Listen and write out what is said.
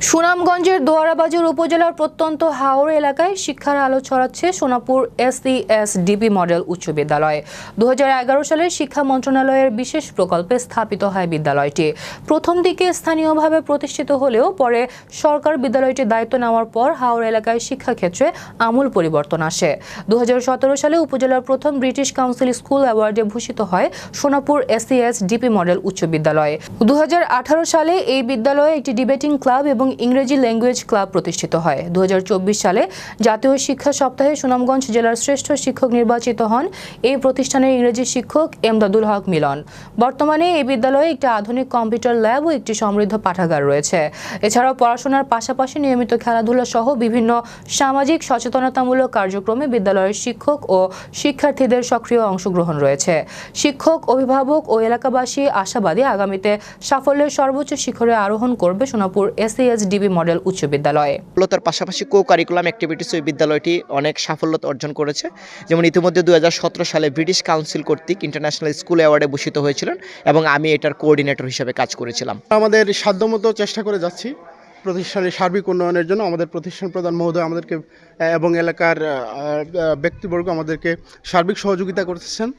সুনামগঞ্জের দোয়ারাবাজার উপজেলার প্রত্যন্ত হাওর এলাকায় শিক্ষার আলো ছড়াচ্ছে সোনাপুর SESDP মডেল উচ্চ বিদ্যালয়। 2011 সালে শিক্ষা মন্ত্রণালয়ের বিশেষ প্রকল্পে স্থাপিত হয় বিদ্যালয়টি। প্রথম দিকে স্থানীয়ভাবে প্রতিষ্ঠিত হলেও পরে সরকার বিদ্যালয়টির দায়িত্ব নেওয়ার পর হাওর এলাকায় শিক্ষাক্ষেত্রে আমূল পরিবর্তন আসে। 2017 সালে উপজেলার প্রথম ব্রিটিশ কাউন্সিল স্কুল অ্যাওয়ার্ডে ভূষিত হয় সোনাপুর SESDP মডেল উচ্চ বিদ্যালয়। 2018 সালে এই বিদ্যালয়ে একটি ডিবেটিং ক্লাব এবং ইংরেজি ল্যাঙ্গুয়েজ ক্লাব প্রতিষ্ঠিত হয়। 2024 সালে জাতীয় শিক্ষা সপ্তাহে সুনামগঞ্জ জেলার শ্রেষ্ঠ শিক্ষক নির্বাচিত হন এই প্রতিষ্ঠানের ইংরেজি শিক্ষক এমদাদুল হক মিলন। বর্তমানে এই বিদ্যালয়ে একটি আধুনিক কম্পিউটার ল্যাব ও একটি সমৃদ্ধ পাঠাগার রয়েছে। এছাড়াও পড়াশোনার পাশাপাশি নিয়মিত খেলাধুলা সহ বিভিন্ন সামাজিক সচেতনতামূলক কার্যক্রমে বিদ্যালয়ের শিক্ষক ও শিক্ষার্থীদের সক্রিয় অংশগ্রহণ রয়েছে। শিক্ষক, অভিভাবক ও এলাকাবাসী আশাবাদী আগামীতে সাফল্যের সর্বোচ্চ শিখরে আরোহণ করবে সোনাপুর SESDP মডেল উচ্চ বিদ্যালয়ে। তার পাশাপাশি কো-কারিকুলাম অ্যাক্টিভিটিস ওই বিদ্যালয়টি অনেক সাফল্য অর্জন করেছে। যেমন ইতিমধ্যে 2017 সালে ব্রিটিশ কাউন্সিল কর্তৃক ইন্টারন্যাশনাল স্কুল অ্যাওয়ার্ডে ভূষিত হয়েছিলেন এবং আমি এটার কোঅর্ডিনেটর হিসেবে কাজ করেছিলাম। আমাদের সাধ্যমতো চেষ্টা করে যাচ্ছি প্রতিষ্ঠানের সার্বিক উন্নয়নের জন্য। আমাদের প্রতিষ্ঠান প্রধান মহোদয় আমাদেরকে এবং এলাকার ব্যক্তিবর্গ আমাদেরকে সার্বিক সহযোগিতা করতেছেন।